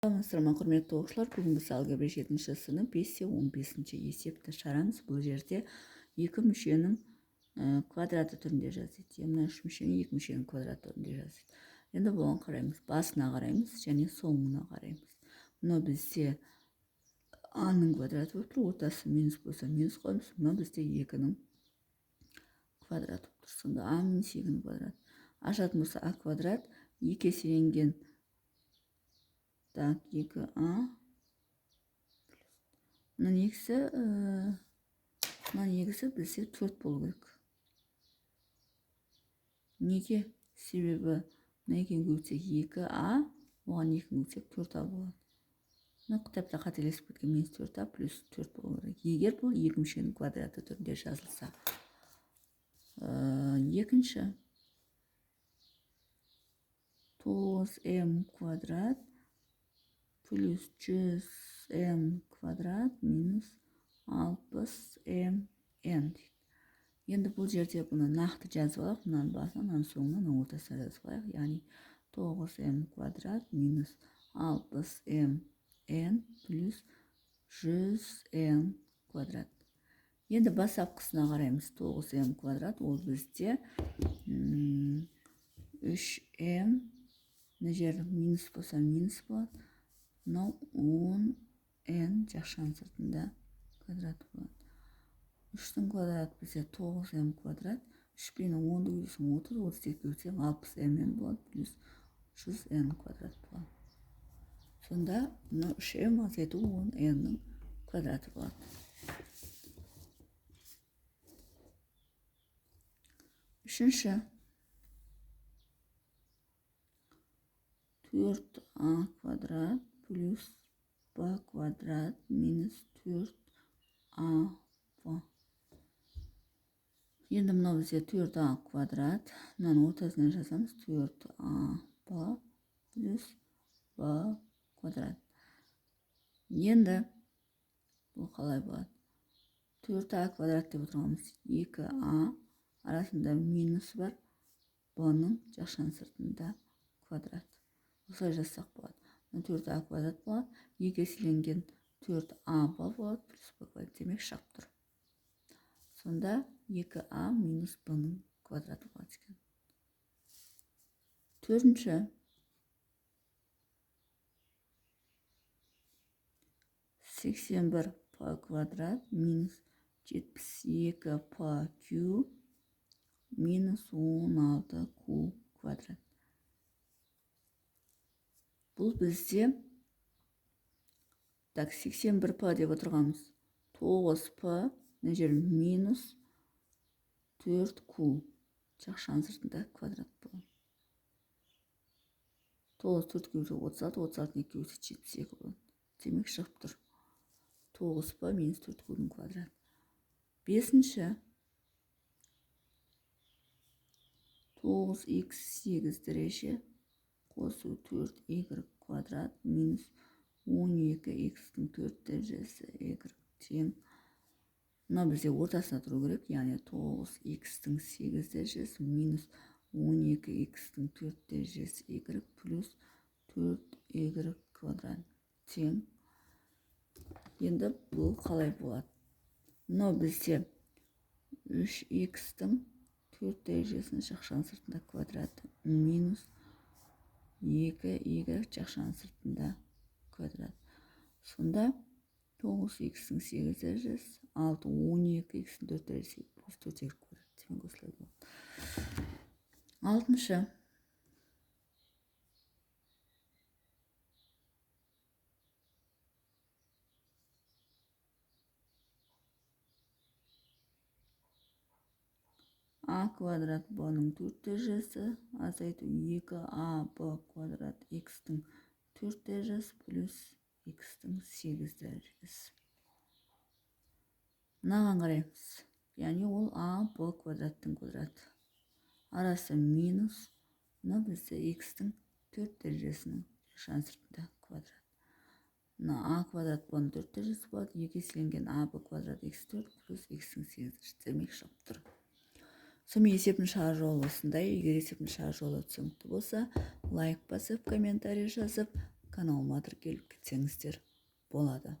Саламатсыздар, құрметті оқушылар. Бүгін біз алгебра 7-ші сынып 5-15 есепті шығарамыз. Бұл жерде екі мүшенің квадраты түрінде жазылады. Мына үш мүшенің екі мүшенің квадраты түрінде жазылады. Енді бұған қараймыз. Басына қараймыз және соңына қараймыз. Мына бізде А-ның квадраты болып тұр. Ортасы минус болса минус қоймыз. Мына бізде 2-ның квадраты болып тұр. Сонда А минус 2-ның квадраты. Ашатын болса А квадрат 2 еселенген. Так, 2А. Мына негізі бізде 4 болу керек. Неге? Себебі мына екеуін көбейтсек 2А, оған 2 көбейтсек 4А болады. Мына кітапта қателесіп кеткен минус 4А плюс 4 болу керек. Егер бұл екі мүшенің квадраты түрінде жазылса. Екінші 9m квадрат плюс 100m квадрат минус 60mn дейді. Енді бұл жерде бұны нақты жазып алайық. Мынаның басынан, мынаның соңынан, мынаның ортасына жазып алайық. Яғни 9m квадрат минус 60mn плюс 100m квадрат. Енді бастапқысына қараймыз. 9m квадрат ол бізде 3m. Мына жер минус болса минус болады. Мынау 10n жақшаның сыртында квадрат болады. 3-дің квадраты бізде 9m квадрат. 3 пен 10-ды көбейтсең 30, 32 көбейтсең 60mn болады плюс 100n квадрат болады. Сонда мына 3m азайту 10n-ның квадраты болады. Үшінші 4a квадрат плюс b квадрат минус 4a. Енді мынау бізде 4a квадрат. Мынаның ортасына жазамыз. 4a плюс b квадрат. Енді бұл қалай болады? 4a квадрат деп отырғанымыз 2a арасында минус бар. b-ның жақшаның сыртында квадрат. Осылай жазсақ болады. 4a квадрат болады. 2 еселенген 4a болады плюс b квадрат. Демек шығып тұр. Сонда 2a минус b-ның квадраты болады екен. Төртінші 81p квадрат минус 72p минус 16q квадрат. Бұл бізде 81p деп отырғанымыз 9p, мына жер минус 4q жақшаның сыртында квадрат болады. 9 4 көбейтсе 36, 36 2 көбейтсе 72 болады. Демек шығып тұр. 9p минус 4q-ның квадраты. Бесінші 9x 8 дәреже қосу 4y квадрат минус 12x-дің 4 дәрежесі y тең. Мына бізде ортасына тұру керек. Яғни 9x-дің 8 дәрежесі минус 12x-дің 4 дәрежесі y плюс 4y квадрат тең. Енді бұл қалай болады? Мынау бізде 3x-дің 4 дәрежесінің жақшаның сыртында квадраты минус 2y жақшаның сыртында квадрат. Сонда 9x-дің 8 дәрежесі 6, 12x-дің 4 дәрежесі плюс 4y квадрат. Демек осылай болады. Алтыншы a квадрат b-ның 4 дәрежесі азайту 2ab квадрат x-дің 4 дәрежесі плюс x-дің 8 дәрежесі. Мынаған қараймыз. Яғни ол ab квадраттың квадраты. Арасы минус. Мына бізде x-дің 4 дәрежесінің жақшаның сыртында квадрат. Мына a квадрат b-ның 4 дәрежесі болады. 2 еселенген ab квадрат x4 плюс x-дің 8 дәрежесі. Демек шығып тұр. Сонымен есептің шығар жолы осындай. Егер есептің шығар жолы түсінікті болса, лайк басып, комментарий жазып, каналыма тіркеліп кетсеңіздер болады.